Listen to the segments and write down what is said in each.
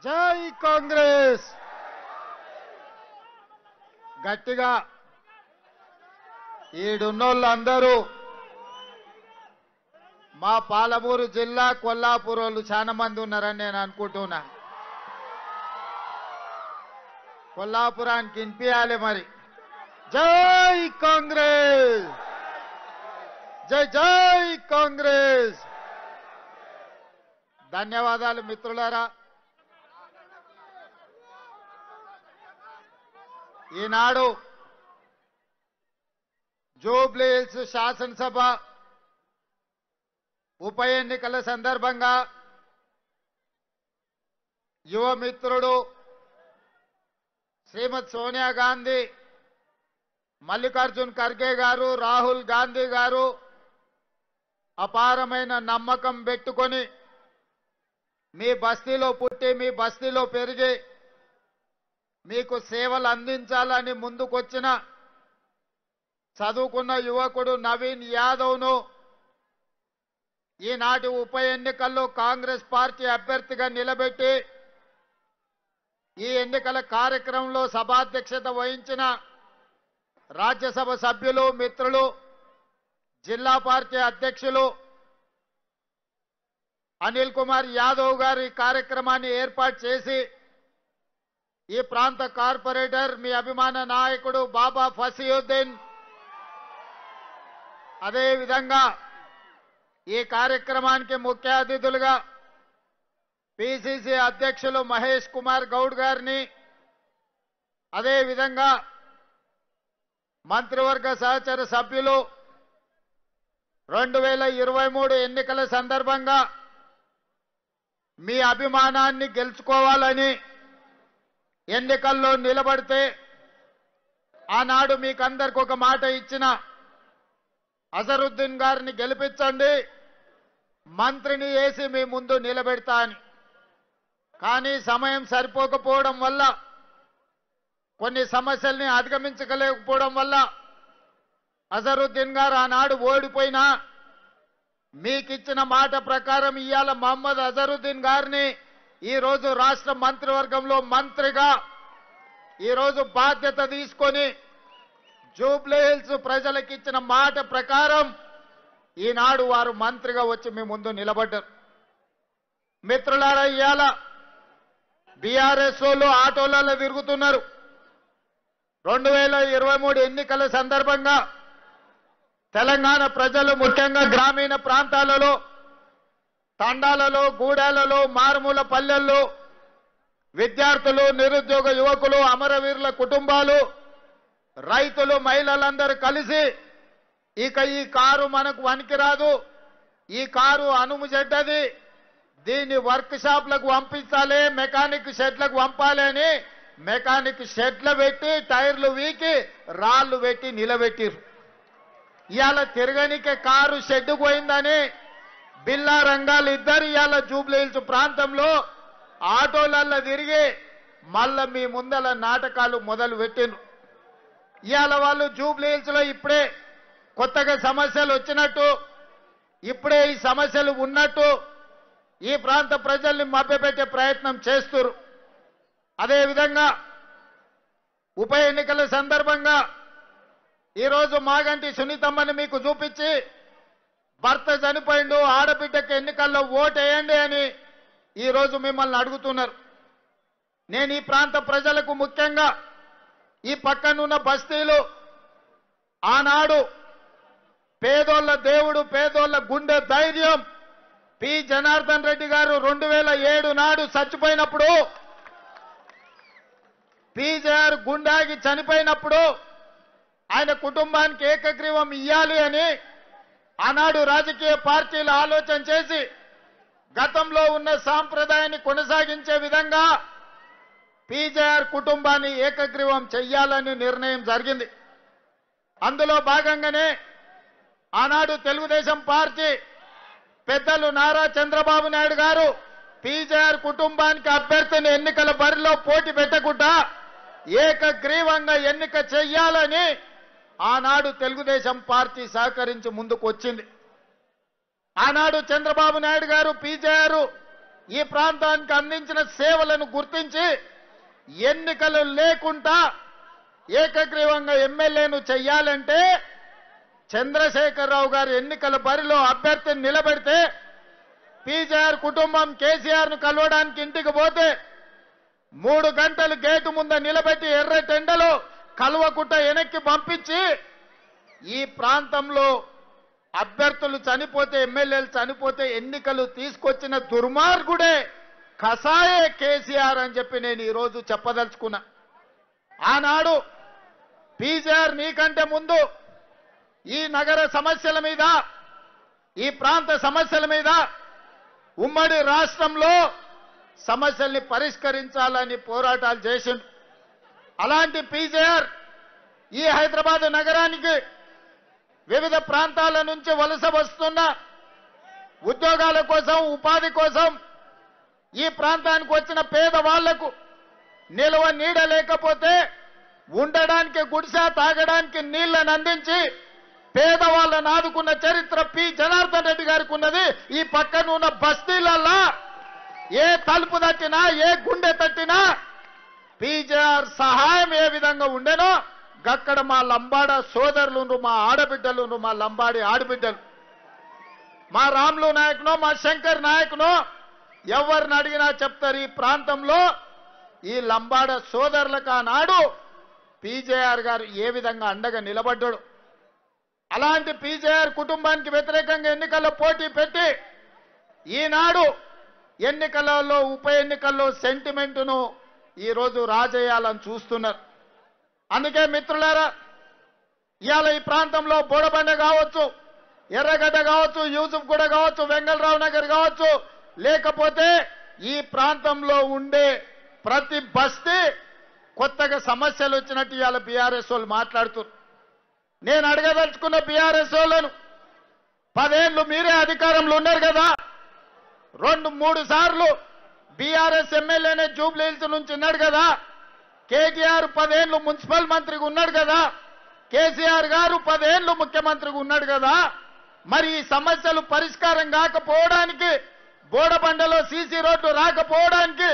జై కాంగ్రెస్ గట్టిగా ఈడున్నోళ్ళందరూ మా పాలమూరు జిల్లా కొల్లాపూర్ వాళ్ళు చాలా మంది ఉన్నారని నేను అనుకుంటున్నా. కొల్లాపురానికి వినిపించాలి మరి. జై కాంగ్రెస్, జై జై కాంగ్రెస్. ధన్యవాదాలు మిత్రులారా. ఈనాడు జూబ్లీ హిల్స్ శాసనసభ ఉప ఎన్నికల సందర్భంగా యువ మిత్రుడు శ్రీమతి సోనియా గాంధీ, మల్లికార్జున్ ఖర్గే గారు, రాహుల్ గాంధీ గారు అపారమైన నమ్మకం పెట్టుకొని మీ బస్తీలో పుట్టి మీ బస్తీలో పెరిగి మీకు సేవలు అందించాలని ముందుకొచ్చిన చదువుకున్న యువకుడు నవీన్ యాదవ్ను ఈనాటి ఉప ఎన్నికల్లో కాంగ్రెస్ పార్టీ అభ్యర్థిగా నిలబెట్టి ఈ ఎన్నికల కార్యక్రమంలో సభాధ్యక్షత వహించిన రాజ్యసభ సభ్యులు, మిత్రులు, జిల్లా పార్టీ అధ్యక్షులు అనిల్ కుమార్ యాదవ్ గారు ఈ కార్యక్రమాన్ని ఏర్పాటు చేసి ఈ ప్రాంత కార్పొరేటర్ మీ అభిమాన నాయకుడు బాబా ఫసీయుద్దీన్, అదే విధంగా ఈ కార్యక్రమానికి ముఖ్య అతిథులుగా పిసిసి అధ్యక్షులు మహేష్ కుమార్ గౌడ్ గారిని, అదే విధంగా మంత్రివర్గ సహచర సభ్యులు 2023 ఎన్నికల సందర్భంగా మీ అభిమానాన్ని గెలుచుకోవాలని ఎన్నికల్లో నిలబడితే ఆనాడు మీకందరికి ఒక మాట ఇచ్చిన అజరుద్దీన్ గారిని గెలిపించండి, మంత్రిని వేసి మీ ముందు నిలబెడతా అని. కానీ సమయం సరిపోకపోవడం వల్ల, కొన్ని సమస్యల్ని అధిగమించలేకపోవడం వల్ల అజరుద్దీన్ గారు ఆనాడు ఓడిపోయినా మీకిచ్చిన మాట ప్రకారం ఇవాళ మహమ్మద్ అజరుద్దీన్ గారిని ఈరోజు రాష్ట్ర మంత్రివర్గంలో మంత్రిగా ఈరోజు బాధ్యత తీసుకొని జూబ్లీ హిల్స్ ప్రజలకు ఇచ్చిన మాట ప్రకారం ఈనాడు వారు మంత్రిగా వచ్చి మీ ముందు నిలబడ్డారు. మిత్రులారా, ఇవాళ బీఆర్ఎస్ వాళ్ళు ఆటోలలో తిరుగుతున్నారు. 2023 ఎన్నికల సందర్భంగా తెలంగాణ ప్రజలు ముఖ్యంగా గ్రామీణ ప్రాంతాలలో, తండాలలో, గూడాలలో, మారుమూల పల్లెల్లో విద్యార్థులు, నిరుద్యోగ యువకులు, అమరవీరుల కుటుంబాలు, రైతులు, మహిళలందరూ కలిసి ఇక ఈ కారు మనకు వనికిరాదు, ఈ కారు అనుము చెడ్డది, దీన్ని వర్క్ షాప్లకు పంపించాలి, మెకానిక్ షెడ్లకు పంపాలి అని మెకానిక్ షెడ్లు పెట్టి టైర్లు వీకి రాళ్లు పెట్టి నిలబెట్టిరు. ఇవాళ తిరగనికే కారు షెడ్డు పోయిందని బిల్లా రంగాలు ఇద్దరు ఇవాళ జూబ్లీ హిల్స్ ప్రాంతంలో ఆటోలల్లో తిరిగి మళ్ళా మీ ముందల నాటకాలు మొదలు పెట్టిండ్రు. ఇవాళ వాళ్ళు జూబ్లీ హిల్స్ లో ఇప్పుడే కొత్తగా సమస్యలు వచ్చినట్టు, ఇప్పుడే ఈ సమస్యలు ఉన్నట్టు ఈ ప్రాంత ప్రజల్ని మభ్యపెట్టే ప్రయత్నం చేస్తున్నారు. అదేవిధంగా ఉప ఎన్నికల సందర్భంగా ఈరోజు మాగంటి సునీతమ్మని మీకు చూపించి భర్త చనిపోయిండు, ఆడబిడ్డకి ఎన్నికల్లో ఓటేయండి అని ఈరోజు మిమ్మల్ని అడుగుతున్నారు. నేను ఈ ప్రాంత ప్రజలకు, ముఖ్యంగా ఈ పక్కనున్న బస్తీలు, ఆనాడు పేదోళ్ల దేవుడు, పేదోళ్ల గుండె ధైర్యం పి జనార్దన్ రెడ్డి గారు 2007 నాడు చచ్చిపోయినప్పుడు, పీజేఆర్ గుండాగి చనిపోయినప్పుడు ఆయన కుటుంబానికి ఏకగ్రీవం ఇయ్యాలి అని ఆనాడు రాజకీయ పార్టీలు ఆలోచన చేసి గతంలో ఉన్న సాంప్రదాయాన్ని కొనసాగించే విధంగా పీజేఆర్ కుటుంబాన్ని ఏకగ్రీవం చెయ్యాలని నిర్ణయం జరిగింది. అందులో భాగంగానే ఆనాడు తెలుగుదేశం పార్టీ పెద్దలు నారా చంద్రబాబు నాయుడు గారు పీజేఆర్ కుటుంబానికి అభ్యర్థిని ఎన్నికల బరిలో పోటీ పెట్టకుండా ఏకగ్రీవంగా ఎన్నిక చెయ్యాలని ఆనాడు తెలుగుదేశం పార్టీ సహకరించి ముందుకు వచ్చింది. ఆనాడు చంద్రబాబు నాయుడు గారు పీజేఆర్ ఈ ప్రాంతానికి అందించిన సేవలను గుర్తించి ఎన్నికలు లేకుండా ఏకగ్రీవంగా ఎమ్మెల్యేను చెయ్యాలంటే చంద్రశేఖరరావు గారు ఎన్నికల బరిలో అభ్యర్థిని నిలబెడితే పీజేఆర్ కుటుంబం కేసీఆర్ ను కలవడానికి ఇంటికి పోతే 3 గంటలు గేటు ముందు నిలబెట్టి ఎర్రటెండలో కలవకుట్ట వెనక్కి పంపించి ఈ ప్రాంతంలో అభ్యర్థులు చనిపోతే ఎమ్మెల్యేలు చనిపోతే ఎన్నికలు తీసుకొచ్చిన దుర్మార్గుడే కసాయే కేసీఆర్ అని చెప్పి నేను ఈరోజు చెప్పదలుచుకున్నా. ఆనాడు పీజేఆర్ నీకంటే ముందు ఈ నగర సమస్యల మీద ఈ ప్రాంత సమస్యల మీద ఉమ్మడి రాష్ట్రంలో సమస్యల్ని పరిష్కరించాలని పోరాటాలు చేసిండు. అలాంటి పీజేఆర్ ఈ హైదరాబాద్ నగరానికి వివిధ ప్రాంతాల నుంచి వలస వస్తున్న ఉద్యోగాల కోసం ఉపాధి కోసం ఈ ప్రాంతానికి వచ్చిన పేదవాళ్లకు నిల్వ నీడ లేకపోతే ఉండడానికి గుడిసె తాగడానికి నీళ్లను అందించి పేదవాళ్ళను ఆదుకున్న చరిత్ర పి జనార్దన్ రెడ్డి గారికి ఉన్నది. ఈ పక్కన ఉన్న బస్తీలల్లా ఏ తలుపు తట్టినా ఏ గుండె తట్టినా పీజేఆర్ సహాయం ఏ విధంగా ఉండేనో గక్కడ మా లంబాడ సోదరులు మా ఆడబిడ్డలు మా లంబాడి ఆడబిడ్డలు మా రాములు నాయకునో మా శంకర్ నాయకునో ఎవరిని అడిగినా చెప్తారు. ఈ ప్రాంతంలో ఈ లంబాడ సోదరులకు ఆనాడు పీజేఆర్ గారు ఏ విధంగా అండగా నిలబడ్డాడు. అలాంటి పీజేఆర్ కుటుంబానికి వ్యతిరేకంగా ఎన్నికల్లో పోటీ పెట్టి ఈనాడు ఎన్నికలలో ఉప ఎన్నికల్లో సెంటిమెంటును ఈరోజు రాజేయాలని చూస్తున్నారు. అందుకే మిత్రులారా, ఇవాళ ఈ ప్రాంతంలో బోడబండ కావచ్చు, ఎర్రగడ్డ కావచ్చు, యూసుఫ్ గూడ కావచ్చు, వెంగళరావు నగర్ కావచ్చు, లేకపోతే ఈ ప్రాంతంలో ఉండే ప్రతి బస్తీ కొత్తగా సమస్యలు వచ్చినట్టు ఇవాళ బీఆర్ఎస్ వాళ్ళు మాట్లాడుతున్నారు. నేను అడగదలుచుకున్న బీఆర్ఎస్ వాళ్ళను, 10 ఏళ్లు మీరే అధికారంలో ఉన్నారు కదా, 2-3 సార్లు బీఆర్ఎస్ ఎమ్మెల్యేనే జూబ్లీ హిల్స్ నుంచి ఉన్నాడు కదా, కేటీఆర్ 10 ఏళ్లు మున్సిపల్ మంత్రిగా ఉన్నాడు కదా, కేసీఆర్ గారు 10 ఏళ్లు ముఖ్యమంత్రిగా ఉన్నాడు కదా, మరి ఈ సమస్యలు పరిష్కారం కాకపోవడానికి, బోడబండలో సీసీ రోడ్లు రాకపోవడానికి,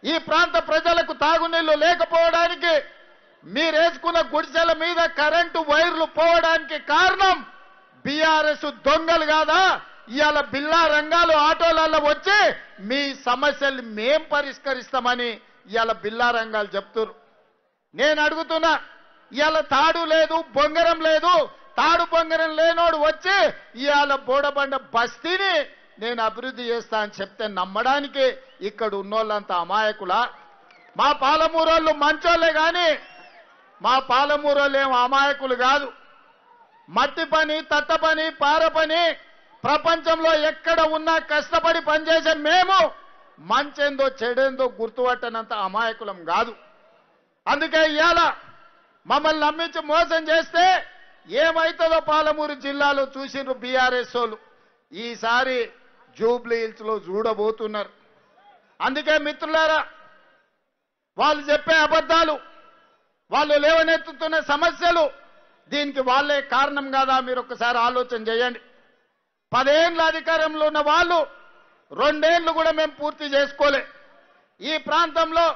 ఈ ప్రాంత ప్రజలకు తాగునీళ్లు లేకపోవడానికి, మీరేసుకున్న గుడిసెల మీద కరెంటు వైర్లు పోవడానికి కారణం బీఆర్ఎస్ దొంగలు కాదా? ఇవాళ బిల్లా రంగాలు ఆటోలలో వచ్చి మీ సమస్యలు మేం పరిష్కరిస్తామని ఇవాళ బిల్లా రంగాలు చెప్తున్నారు. నేను అడుగుతున్నా, ఇవాళ తాడు లేదు బొంగరం లేదు, తాడు బొంగరం లేనోడు వచ్చి ఇవాళ బోడబండ బస్తీని నేను అభివృద్ధి చేస్తా అని చెప్తే నమ్మడానికి ఇక్కడ ఉన్నోళ్ళంతా అమాయకులా? మా పాలమూరోళ్ళు మంచోళ్లే గాని మా పాలమూరోళ్ళు ఏం అమాయకులు కాదు. మట్టి పని, తట్ట పని, పార పని ప్రపంచంలో ఎక్కడ ఉన్నా కష్టపడి పనిచేసే మేము మంచేందో చెడేందో గుర్తుపట్టనంత అమాయకులం కాదు. అందుకే ఇవాళ మమ్మల్ని నమ్మించి మోసం చేస్తే ఏమైతుందో పాలమూరు జిల్లాలో చూసిండ్రు బీఆర్ఎస్ వాళ్ళు. ఈసారి జూబ్లీ హిల్స్ లో చూడబోతున్నారు. అందుకే మిత్రులారా, వాళ్ళు చెప్పే అబద్ధాలు, వాళ్ళు లేవనెత్తుతున్న సమస్యలు, దీనికి వాళ్ళే కారణం కాదా? మీరు ఒక్కసారి ఆలోచన చేయండి. 10 ఏళ్ల అధికారంలో ఉన్న వాళ్ళు 2 ఏళ్లు కూడా మేము పూర్తి చేసుకోలే. ఈ ప్రాంతంలో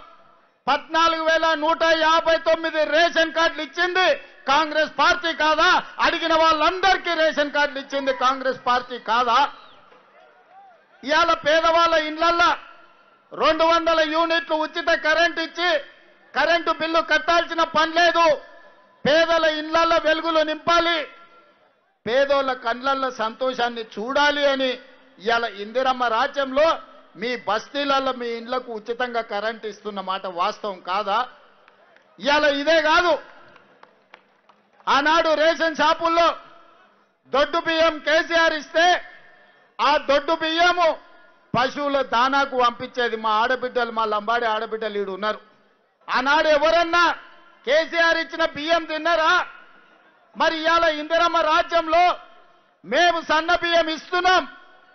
14,159 రేషన్ కార్డులు ఇచ్చింది కాంగ్రెస్ పార్టీ కాదా? అడిగిన వాళ్ళందరికీ రేషన్ కార్డులు ఇచ్చింది కాంగ్రెస్ పార్టీ కాదా? ఇవాళ పేదవాళ్ళ ఇళ్లల్లో 200 యూనిట్లు ఉచిత కరెంట్ ఇచ్చి కరెంటు బిల్లు కట్టాల్సిన పని లేదు. పేదల ఇళ్లల్లో వెలుగులు నింపాలి, పేదోళ్ళ కళ్ళల్లో సంతోషాన్ని చూడాలి అని ఇవాళ ఇందిరమ్మ రాజ్యంలో మీ బస్తీలలో మీ ఇండ్లకు ఉచితంగా కరెంట్ ఇస్తున్న మాట వాస్తవం కాదా? ఇవాళ ఇదే కాదు, ఆనాడు రేషన్ షాపుల్లో దొడ్డు బియ్యం కేసీఆర్ ఇస్తే ఆ దొడ్డు బియ్యము పశువుల దానాకు పంపించేది మా ఆడబిడ్డలు, మా లంబాడి ఆడబిడ్డలు ఈడు ఉన్నారు. ఆనాడు ఎవరన్నా కేసీఆర్ ఇచ్చిన బియ్యం తిన్నారా? మరి ఇవాళ ఇందిరమ్మ రాజ్యంలో మేము సన్న బియ్యం ఇస్తున్నాం.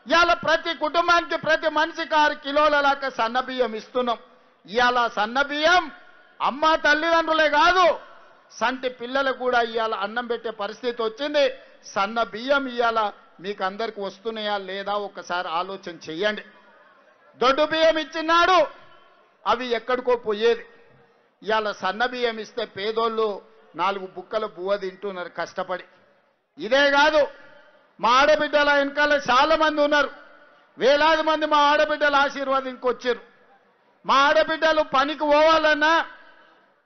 ఇవాళ ప్రతి కుటుంబానికి ప్రతి మనిషికి 6 కిలోల దాకా సన్న బియ్యం ఇస్తున్నాం. ఇవాళ సన్న బియ్యం అమ్మ తల్లిదండ్రులే కాదు, సంటి పిల్లలకు కూడా ఇవాళ అన్నం పెట్టే పరిస్థితి వచ్చింది. సన్న బియ్యం ఇవాళ మీకు అందరికి వస్తున్నాయా లేదా ఒక్కసారి ఆలోచన చెయ్యండి. దొడ్డు బియ్యం ఇచ్చినాడు, అవి ఎక్కడికో పోయేది. ఇవాళ సన్న బియ్యం ఇస్తే పేదోళ్ళు 4 బుక్కల బువ్వ తింటున్నారు కష్టపడి. ఇదే కాదు, మా ఆడబిడ్డల వెనకాల చాలా మంది ఉన్నారు. వేలాది మంది మా ఆడబిడ్డల ఆశీర్వాదంకి వచ్చారు. మా ఆడబిడ్డలు పనికి పోవాలన్నా,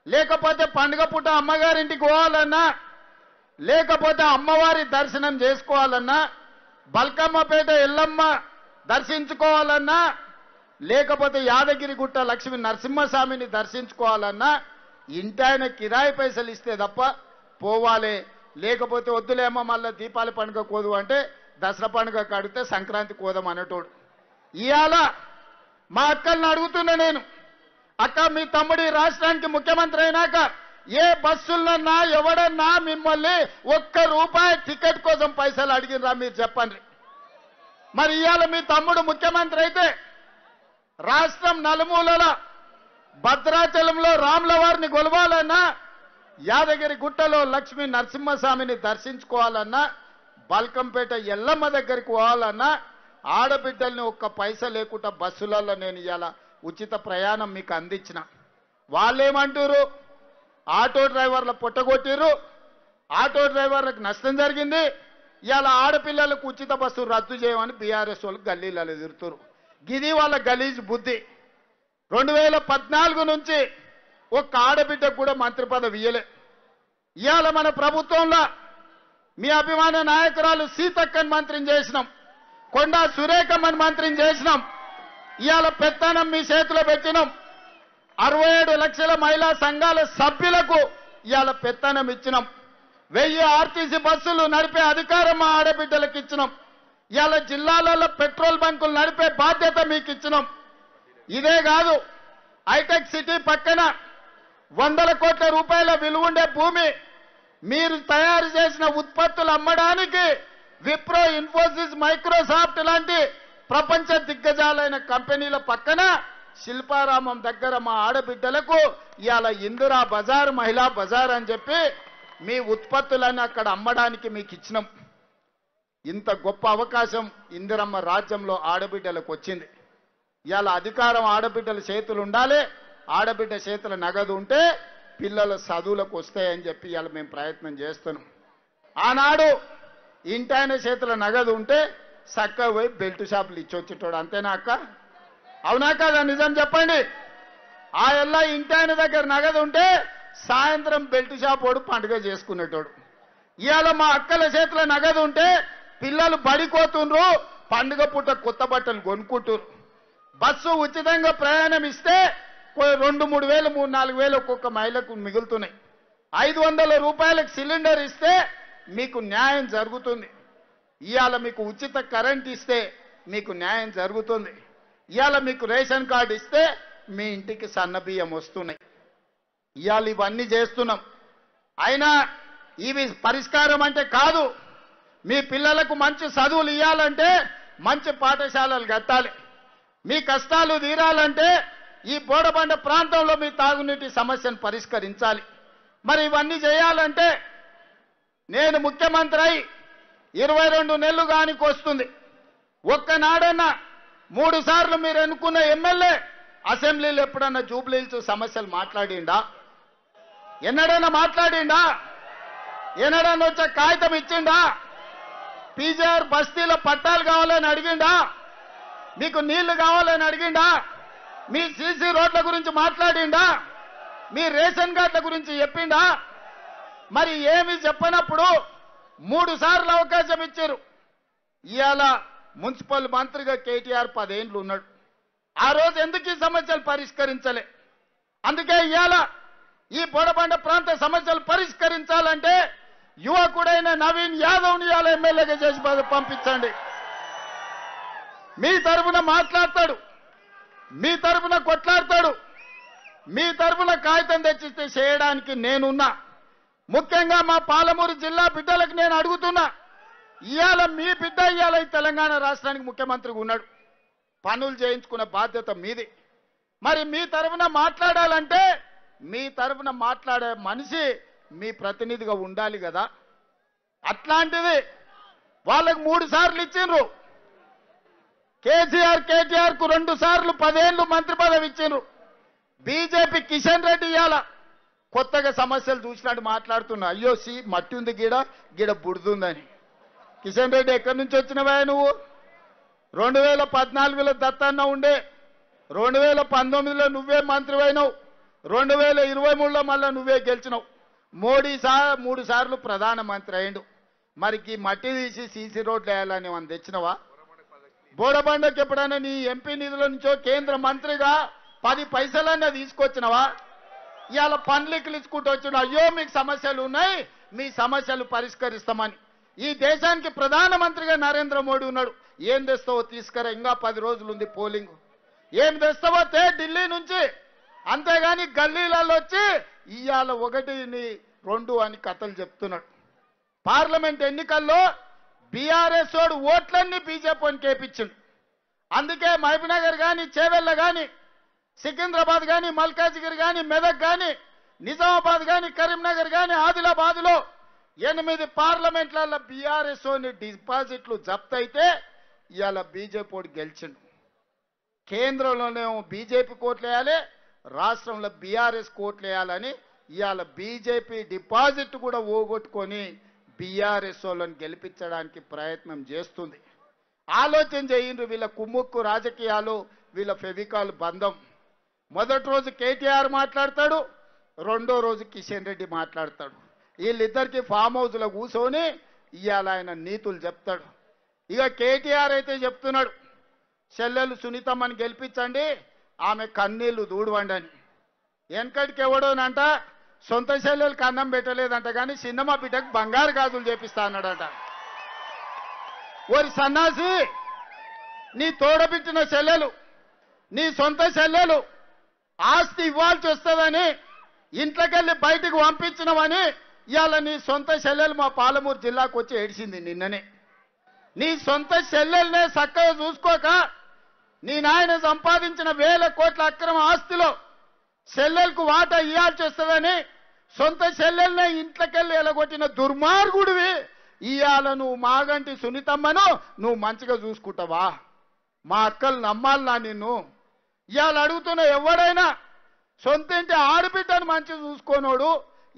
లేకపోతే పండుగ పూట అమ్మగారింటికి పోవాలన్నా, లేకపోతే అమ్మవారి దర్శనం చేసుకోవాలన్నా, బల్కమ్మపేట ఎల్లమ్మ దర్శించుకోవాలన్నా, లేకపోతే యాదగిరిగుట్ట లక్ష్మీ నరసింహస్వామిని దర్శించుకోవాలన్నా ఇంటాయన కిరాయి పైసలు ఇస్తే తప్ప పోవాలి. లేకపోతే వద్దులేమో మళ్ళీ దీపావళి పండుగ కోదు అంటే దసరా పండుగ కడితే సంక్రాంతి కోదాం అనేటోడు. ఇవాళ మా అక్కల్ని అడుగుతున్నా నేను, అక్క మీ తమ్ముడి రాష్ట్రానికి ముఖ్యమంత్రి అయినాక ఏ బస్సులన్నా ఎవడన్నా మిమ్మల్ని ₹1 టికెట్ కోసం పైసలు అడిగినరా మీరు చెప్పండి. మరి ఇవాళ మీ తమ్ముడు ముఖ్యమంత్రి అయితే రాష్ట్రం నలుమూలల భద్రాచలంలో రాముల వారిని కొలవాలన్నా, యాదగిరి గుట్టలో లక్ష్మీ నరసింహస్వామిని దర్శించుకోవాలన్నా, బల్కంపేట ఎల్లమ్మ దగ్గరికి పోవాలన్నా ఆడబిడ్డల్ని ఒక్క పైసా లేకుండా బస్సులలో నేను ఇవాళ ఉచిత ప్రయాణం మీకు అందించిన. వాళ్ళేమంటారు, ఆటో డ్రైవర్ల పొట్టగొట్టిరు, ఆటో డ్రైవర్లకు నష్టం జరిగింది, ఇవాళ ఆడపిల్లలకు ఉచిత బస్సు రద్దు చేయమని బీఆర్ఎస్ వాళ్ళు గల్లీలలో తిరుగుతారు. గిది వాళ్ళ గలీజ్ బుద్ధి. 2014 నుంచి ఒక్క ఆడబిడ్డకు కూడా మంత్రి పదవి ఇయ్యలే. ఇవాళ మన ప్రభుత్వంలో మీ అభిమాన నాయకురాలు సీతక్కని మంత్రిని చేసినాం, కొండా సురేఖమ్మని మంత్రిని చేసినాం. ఇవాళ పెత్తనం మీ చేతిలో పెట్టినాం. 67 లక్షల మహిళా సంఘాల సభ్యులకు ఇవాళ పెత్తనం ఇచ్చినాం. 1000 ఆర్టీసీ బస్సులు నడిపే అధికారం మా ఆడబిడ్డలకు ఇచ్చినాం. ఇవాళ జిల్లాలలో పెట్రోల్ బంకులు నడిపే బాధ్యత మీకు ఇచ్చినాం. ఇదే కాదు, హైటెక్ సిటీ పక్కన 100 కోట్ల రూపాయల విలువ ఉండే భూమి మీరు తయారు చేసిన ఉత్పత్తులు అమ్మడానికి విప్రో, ఇన్ఫోసిస్, మైక్రోసాఫ్ట్ లాంటి ప్రపంచ దిగ్గజాలైన కంపెనీల పక్కన శిల్పారామం దగ్గర మా ఆడబిడ్డలకు ఇవాళ ఇందిరా బజార్, మహిళా బజార్ అని చెప్పి మీ ఉత్పత్తులను అక్కడ అమ్మడానికి మీకు ఇచ్చినాం. ఇంత గొప్ప అవకాశం ఇందిరమ్మ రాజ్యంలో ఆడబిడ్డలకు వచ్చింది. ఇవాళ అధికారం ఆడబిడ్డల చేతులు ఉండాలి, ఆడబిడ్డ చేతుల నగదు ఉంటే పిల్లల చదువులకు వస్తాయని చెప్పి ఇవాళ మేము ప్రయత్నం చేస్తున్నాం. ఆనాడు ఇంటాయన చేతుల నగదు ఉంటే చక్కగా పోయి బెల్ట్ షాపులు ఇచ్చొచ్చేటోడు, అంతేనా అక్క? అవునా కదా? నిజం చెప్పండి. ఆ ఎల్లా ఇంటాయన దగ్గర నగదు ఉంటే సాయంత్రం బెల్ట్ షాప్ వాడు పండుగ చేసుకునేటోడు. ఇవాళ మా అక్కల చేతుల నగదు ఉంటే పిల్లలు బడిపోతుండ్రు, పండుగ పూట కొత్త బట్టలు కొనుక్కుంటారు. బస్సు ఉచితంగా ప్రయాణం ఇస్తే 2-3 వేలు 3-4 వేలు ఒక్కొక్క మహిళకు మిగులుతున్నాయి. 500 రూపాయలకు సిలిండర్ ఇస్తే మీకు న్యాయం జరుగుతుంది. ఇవాళ మీకు ఉచిత కరెంట్ ఇస్తే మీకు న్యాయం జరుగుతుంది. ఇవాళ మీకు రేషన్ కార్డు ఇస్తే మీ ఇంటికి సన్న బియ్యం వస్తున్నాయి. ఇవాళ ఇవన్నీ చేస్తున్నాం. అయినా ఇవి పరిష్కారం అంటే కాదు. మీ పిల్లలకు మంచి చదువులు ఇవ్వాలంటే మంచి పాఠశాలలు కట్టాలి. మీ కష్టాలు తీరాలంటే ఈ బోడబండ ప్రాంతంలో మీ తాగునీటి సమస్యను పరిష్కరించాలి. మరి ఇవన్నీ చేయాలంటే నేను ముఖ్యమంత్రి అయి 22 నెలలు గానికి వస్తుంది. ఒక్కనాడన్నా 3 సార్లు మీరు ఎన్నుకున్న ఎమ్మెల్యే అసెంబ్లీలో ఎప్పుడన్నా జూబ్లీహిల్స్ సమస్యలు మాట్లాడిండా? ఎన్నడన్నా మాట్లాడిండా? ఎన్నడన్నా వచ్చే కాగితం ఇచ్చిండా? పీజీఆర్ బస్తీలో పట్టాలు కావాలని అడిగిండా? మీకు నీళ్లు కావాలని అడిగిండా? మీ సీసీ రోడ్ల గురించి మాట్లాడిండా? మీ రేషన్ కార్డుల గురించి చెప్పిండా? మరి ఏమి చెప్పనప్పుడు 3 సార్లు అవకాశం ఇచ్చారు. ఇవాళ మున్సిపల్ మంత్రిగా కేటీఆర్ 10 ఏళ్ళు ఉన్నాడు. ఆ రోజు ఎందుకు ఈ సమస్యలు పరిష్కరించలే? అందుకే ఇవాళ ఈ బోడబండ ప్రాంత సమస్యలు పరిష్కరించాలంటే యువకుడైన నవీన్ యాదవ్ని ఇవాళ ఎమ్మెల్యేగా చేసి పంపించండి. మీ తరఫున మాట్లాడతాడు, మీ తరఫున కొట్లాడతాడు, మీ తరఫున కాగితం తెచ్చిస్తే చేయడానికి నేనున్నా. ముఖ్యంగా మా పాలమూరు జిల్లా బిడ్డలకు నేను అడుగుతున్నా, ఇవాళ మీ బిడ్డ ఇవాళ ఈ తెలంగాణ రాష్ట్రానికి ముఖ్యమంత్రిగా ఉన్నాడు. పనులు చేయించుకునే బాధ్యత మీది. మరి మీ తరఫున మాట్లాడాలంటే మీ తరఫున మాట్లాడే మనిషి మీ ప్రతినిధిగా ఉండాలి కదా. అట్లాంటిది వాళ్ళకు 3 సార్లు ఇచ్చిండ్రు. కేటీఆర్ కు 2 సార్లు 10 ఏళ్లు మంత్రి పదవి ఇచ్చిండ్రు. బీజేపీ కిషన్ రెడ్డి ఇవాళ కొత్తగా సమస్యలు చూసినట్టు మాట్లాడుతున్నా. అయ్యో మట్టి ఉంది గీడ బుడుతుందని. కిషన్ రెడ్డి ఎక్కడి నుంచి వచ్చినవా నువ్వు? 2014లో దత్తన్న ఉండే, 2019లో నువ్వే మంత్రి అయినావు, 2023లో మళ్ళా నువ్వే గెలిచినావు. మోడీ 3 సార్లు ప్రధానమంత్రి అయిండు. మరికి మట్టి తీసి సీసీ రోడ్లు వేయాలని మనం తెచ్చినవా? బోడబండకి ఎప్పుడైనా నీ ఎంపీ నిధుల నుంచో కేంద్ర మంత్రిగా 10 పైసలన్నా తీసుకొచ్చినవా? ఇవాళ పండ్లికలు ఇచ్చుకుంటూ వచ్చిన. అయ్యో మీకు సమస్యలు ఉన్నాయి, మీ సమస్యలు పరిష్కరిస్తామని. ఈ దేశానికి ప్రధానమంత్రిగా నరేంద్ర మోడీ ఉన్నాడు. ఏం తెస్తావో తీసుకురా, ఇంకా 10 రోజులు ఉంది పోలింగ్. ఏం తెస్తావో ఢిల్లీ నుంచి, అంతేగాని గల్లీలలో వచ్చి ఇవాళ 1, 2 అని కథలు చెప్తున్నాడు. పార్లమెంట్ ఎన్నికల్లో బీఆర్ఎస్ వాడు ఓట్లన్నీ బీజేపీని కేపించిండు. అందుకే మహబూబ్నగర్ కానీ, చేవెళ్ళ కానీ, సికింద్రాబాద్ కానీ, మల్కాజిగిరి కానీ, మెదక్ కానీ, నిజామాబాద్ కానీ, కరీంనగర్ కానీ, ఆదిలాబాద్లో 8 పార్లమెంట్లలో బీఆర్ఎస్ డిపాజిట్లు జప్తు అయితే ఇవాళ బీజేపీ వాడు గెలిచిండు. కేంద్రంలోనేమో బీజేపీ కోట్లు వేయాలి, రాష్ట్రంలో బీఆర్ఎస్ కోట్లు వేయాలని ఇవాళ బీజేపీ డిపాజిట్ కూడా ఓగొట్టుకొని బీఆర్ఎస్ వాళ్ళని గెలిపించడానికి ప్రయత్నం చేస్తుంది. ఆలోచన చేయండి. వీళ్ళ కుమ్ముక్కు రాజకీయాలు, వీళ్ళ ఫెవికాల్ బంధం. మొదటి రోజు కేటీఆర్ మాట్లాడతాడు, 2వ రోజు కిషన్ రెడ్డి మాట్లాడతాడు. వీళ్ళిద్దరికి ఫామ్ హౌస్లో కూర్చొని ఇవాళ ఆయన నీతులు చెప్తాడు. ఇక కేటీఆర్ అయితే చెప్తున్నాడు, చెల్లెలు సునీతమ్మని గెలిపించండి, ఆమె కన్నీళ్లు దూడవండి అని. వెనకటికి ఎవడోనంట సొంత చెల్లెలకు అన్నం పెట్టలేదంట, కానీ చిన్నమ్మ బిడ్డకు బంగారు గాజులు చేపిస్తా అన్నాడట. ఓరి సన్నాసి, నీ తోడబిట్టిన చెల్లెలు, నీ సొంత చెల్లెలు ఆస్తి ఇవ్వాల్సి వస్తుందని ఇంట్లోకెళ్ళి బయటకు పంపించినవని ఇవాళ నీ సొంత చెల్లెలు మా పాలమూరు జిల్లాకు వచ్చి ఏడిచింది నిన్ననే. నీ సొంత చెల్లెల్నే చక్కగా చూసుకోక నీ నాయన సంపాదించిన 1000 కోట్ల అక్రమ ఆస్తిలో చెల్లెలకు వాటా ఇవ్వాల్సి వస్తుందని సొంత చెల్లెల్నే ఇంట్లోకెళ్ళి ఎలగొట్టిన దుర్మార్గుడివి. ఇవాళ నువ్వు మాగంటి సునీతమ్మను నువ్వు మంచిగా చూసుకుంటావా? మా అక్కలు నమ్మాలనా నిన్ను? ఇవాళ అడుగుతున్న ఎవడైనా సొంత ఇంటి ఆడబిడ్డను మంచిగా చూసుకోనోడు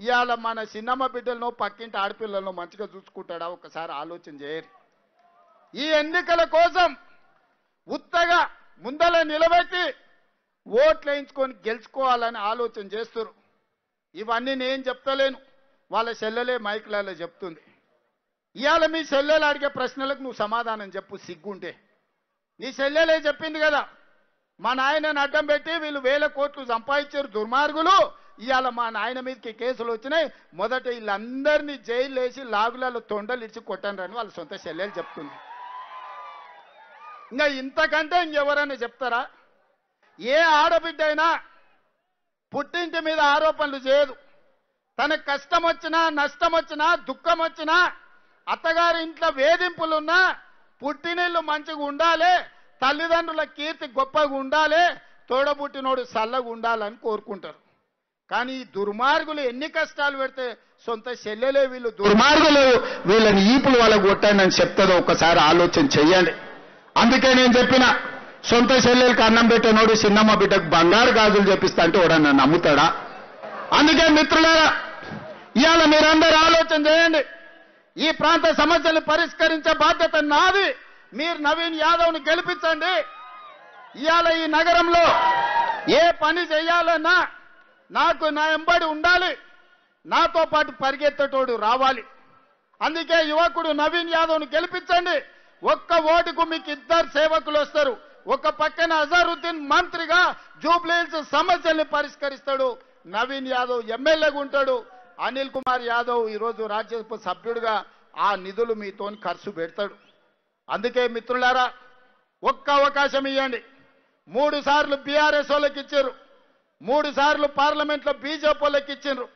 ఇవాళ మన చిన్నమ్మ బిడ్డలను, పక్కింటి ఆడపిల్లలను మంచిగా చూసుకుంటాడా? ఒకసారి ఆలోచన చేయరు. ఈ ఎన్నికల కోసం ఉత్తగా ముందల నిలబెట్టి ఓట్లు వేయించుకొని గెలుచుకోవాలని ఆలోచన చేస్తారు. ఇవన్నీ నేను చెప్తలేను, వాళ్ళ చెల్లెలే మైకులలో చెప్తుంది. ఇవాళ మీ చెల్లెలు అడిగే ప్రశ్నలకు నువ్వు సమాధానం చెప్పు సిగ్గుంటే. నీ చెల్లెలే చెప్పింది కదా, మా నాయనని అడ్డం పెట్టి వీళ్ళు 1000 కోట్లు సంపాదించారు దుర్మార్గులు, ఇవాళ మా నాయన మీదకి కేసులు వచ్చినాయి, మొదట వీళ్ళందరినీ జైలు వేసి లాగులలో తొండలు ఇచ్చి కొట్టండి వాళ్ళ సొంత చెల్లెలు చెప్తుంది. ఇంకా ఇంతకంటే ఇంకెవరైనా చెప్తారా? ఏ ఆడబిడ్డ అయినా పుట్టింటి మీద ఆరోపణలు చేయదు. తనకు కష్టం వచ్చినా, నష్టం వచ్చినా, దుఃఖం వచ్చినా, అత్తగారి ఇంట్లో వేధింపులున్నా పుట్టినిల్లు మంచిగా ఉండాలి, తల్లిదండ్రుల కీర్తి గొప్పగా ఉండాలి, తోడబుట్టినోడు చల్లగా ఉండాలని కోరుకుంటారు. కానీ ఈ దుర్మార్గులు ఎన్ని కష్టాలు పెడితే సొంత చెల్లెలే వీళ్ళు దుర్మార్గులు, వీళ్ళని ఈపులు వాళ్ళకు కొట్టాను అని చెప్తుందో ఒకసారి ఆలోచన చెయ్యండి. అందుకే నేను చెప్పిన, సొంత చెల్లెలకు అన్నం పెట్టినోడు చిన్నమ్మ బిడ్డకు బంగారు గాజులు చెప్పిస్తా అంటే వాడు నన్ను నమ్ముతాడా? అందుకే మిత్రులారా, ఇవాళ మీరందరూ ఆలోచన చేయండి. ఈ ప్రాంత సమస్యలు పరిష్కరించే బాధ్యత నాది. మీరు నవీన్ యాదవ్ని గెలిపించండి. ఇవాళ ఈ నగరంలో ఏ పని చేయాలన్నా నాకు నా ఎంబడి ఉండాలి, నాతో పాటు పరిగెత్తటోడు రావాలి. అందుకే యువకుడు నవీన్ యాదవ్ను గెలిపించండి. ఒక్క ఓటుకు మీకు 2 సేవకులు వస్తారు. ఒక పక్కన అజారుద్దీన్ మంత్రిగా జూబ్లీహిల్స్ సమస్యల్ని పరిష్కరిస్తాడు, నవీన్ యాదవ్ ఎమ్మెల్యేగా ఉంటాడు, అనిల్ కుమార్ యాదవ్ ఈరోజు రాజ్యసభ సభ్యుడిగా ఆ నిధులు మీతోని ఖర్చు పెడతాడు. అందుకే మిత్రులారా, ఒక్క అవకాశం ఇవ్వండి. 3 సార్లు బీఆర్ఎస్ వాళ్ళకి ఇచ్చారు, 3 సార్లు పార్లమెంట్లో బీజేపీ వాళ్ళకి ఇచ్చారు.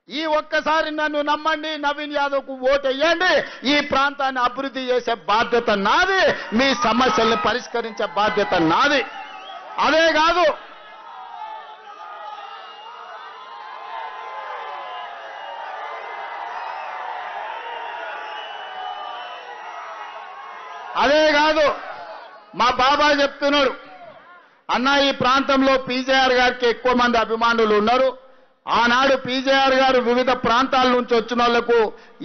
ఈ ఒక్కసారి నన్ను నమ్మండి, నవీన్ యాదవ్కు ఓటు వేయండి. ఈ ప్రాంతాన్ని అభివృద్ధి చేసే బాధ్యత నాది, మీ సమస్యల్ని పరిష్కరించే బాధ్యత నాది. అదే కాదు, మా బాబా చెప్తున్నాడు, అన్న ఈ ప్రాంతంలో పీజేఆర్ గారికి ఎక్కువ మంది అభిమానులు ఉన్నారు. ఆనాడు పీజేఆర్ గారు వివిధ ప్రాంతాల నుంచి వచ్చిన వాళ్లకు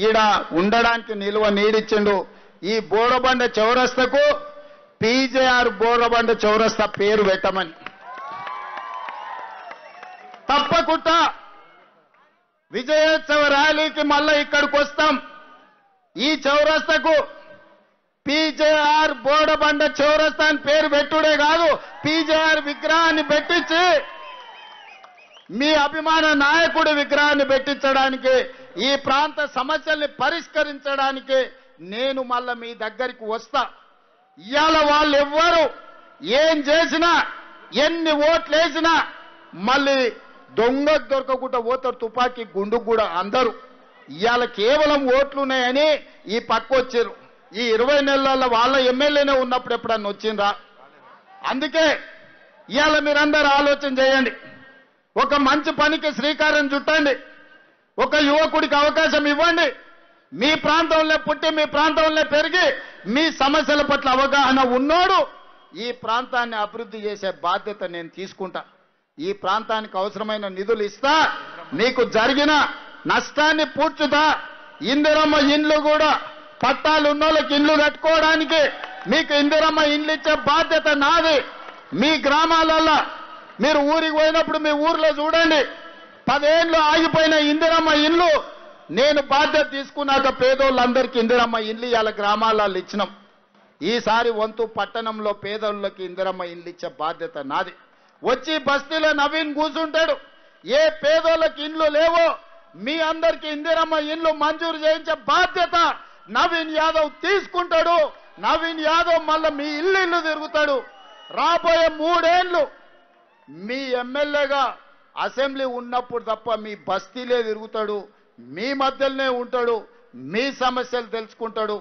ఈడ ఉండడానికి నిలువ నీడిచ్చిండు. ఈ బోరబండ చౌరస్తకు పీజేఆర్ బోరబండ చౌరస్తా పేరు పెట్టమని. తప్పకుండా విజయోత్సవ ర్యాలీకి మళ్ళా ఇక్కడికి వస్తాం. ఈ చౌరస్తకు పీజేఆర్ బోరబండ చౌరస్తా అని పేరు పెట్టుడే కాదు, పీజేఆర్ విగ్రహాన్ని పెట్టించి మీ అభిమాన నాయకుడి విగ్రహాన్ని పెట్టించడానికి, ఈ ప్రాంత సమస్యల్ని పరిష్కరించడానికి నేను మళ్ళా మీ దగ్గరికి వస్తా. ఇవాళ వాళ్ళు ఎవ్వరు ఏం చేసినా, ఎన్ని ఓట్లు వేసినా మళ్ళీ దొంగకు దొరకకుండా పోతారు, తుపాకీ గుండుకు కూడా అందరూ. ఇవాళ కేవలం ఓట్లున్నాయని ఈ పక్క వచ్చారు. ఈ 20 నెలల వాళ్ళ ఎమ్మెల్యేనే ఉన్నప్పుడు ఎప్పుడన్నా వచ్చిండ్రా? అందుకే ఇవాళ మీరందరూ ఆలోచన చేయండి. ఒక మంచి పనికి శ్రీకారం చుట్టండి. ఒక యువకుడికి అవకాశం ఇవ్వండి. మీ ప్రాంతంలో పుట్టి, మీ ప్రాంతంలో పెరిగి, మీ సమస్యల పట్ల అవగాహన ఉన్నోడు ఈ ప్రాంతాన్ని అభివృద్ధి చేసే బాధ్యత నేను తీసుకుంటా. ఈ ప్రాంతానికి అవసరమైన నిధులు ఇస్తా, మీకు జరిగిన నష్టాన్ని పూడ్చుతా. ఇందిరమ్మ ఇండ్లు కూడా పట్టాలు ఉన్నోళ్ళకి ఇండ్లు కట్టుకోవడానికి మీకు ఇందిరమ్మ ఇండ్లు ఇచ్చే బాధ్యత నాది. మీ గ్రామాలలో మీరు ఊరికి పోయినప్పుడు మీ ఊర్లో చూడండి, 10 ఏళ్ళు ఆగిపోయిన ఇందిరమ్మ ఇండ్లు నేను బాధ్యత తీసుకున్నాక పేదోళ్ళందరికీ ఇందిరమ్మ ఇండ్లు ఇవాళ గ్రామాలలో ఇచ్చినాం. ఈసారి వంతు పట్టణంలో పేదోళ్ళకి ఇందిరమ్మ ఇండ్లు ఇచ్చే బాధ్యత నాది. వచ్చి బస్తీలో నవీన్ కూర్చుంటాడు. ఏ పేదోళ్ళకి ఇండ్లు లేవో మీ అందరికీ ఇందిరమ్మ ఇండ్లు మంజూరు చేయించే బాధ్యత నవీన్ యాదవ్ తీసుకుంటాడు. నవీన్ యాదవ్ మళ్ళా మీ ఇల్లు తిరుగుతాడు. రాబోయే 3 ఏళ్ళు మీ ఎమ్మెల్యేగా అసెంబ్లీ ఉన్నప్పుడు తప్ప మీ బస్తీలే తిరుగుతాడు, మీ మధ్యలోనే ఉంటాడు, మీ సమస్యలు తెలుసుకుంటాడు,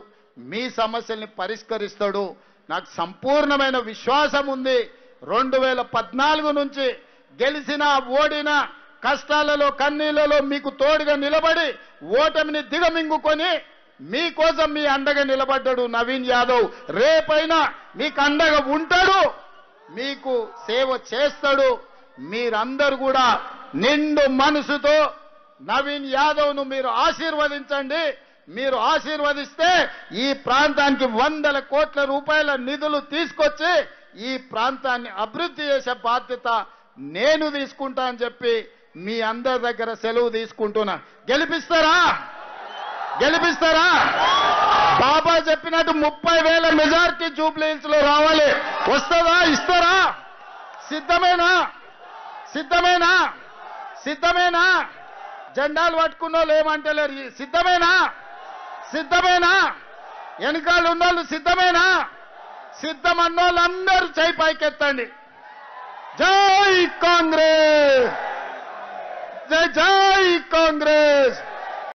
మీ సమస్యల్ని పరిష్కరిస్తాడు. నాకు సంపూర్ణమైన విశ్వాసం ఉంది. 2014 నుంచి గెలిచినా ఓడినా కష్టాలలో కన్నీళ్లలో మీకు తోడుగా నిలబడి ఓటమిని దిగమింగుకొని మీకోసం మీ అండగా నిలబడ్డాడు నవీన్ యాదవ్. రేపైనా మీకు అండగా ఉంటాడు, మీకు సేవ చేస్తాడు. మీరందరూ కూడా నిండు మనసుతో నవీన్ యాదవ్ను మీరు ఆశీర్వదించండి. మీరు ఆశీర్వదిస్తే ఈ ప్రాంతానికి 100 కోట్ల రూపాయల నిధులు తీసుకొచ్చి ఈ ప్రాంతాన్ని అభివృద్ధి చేసే బాధ్యత నేను తీసుకుంటా అని చెప్పి మీ అందరి దగ్గర సెలవు తీసుకుంటున్నా. గెలిపిస్తారా? గెలిపిస్తారా? బాబా చెప్పినట్టు 30,000 మెజార్టీ జూబ్లీ హిల్స్ లో రావాలి. వస్తుందా? ఇస్తారా? సిద్ధమేనా? సిద్ధమేనా? సిద్ధమేనా? జెండాలు పట్టుకున్న వాళ్ళు ఏమంటలేరు. సిద్ధమేనా? సిద్ధమేనా? వెనకాల ఉన్నోళ్ళు సిద్ధమేనా? సిద్ధమన్నోళ్ళందరూ చేయి పైకెత్తండి. జై కాంగ్రెస్, జై జై కాంగ్రెస్.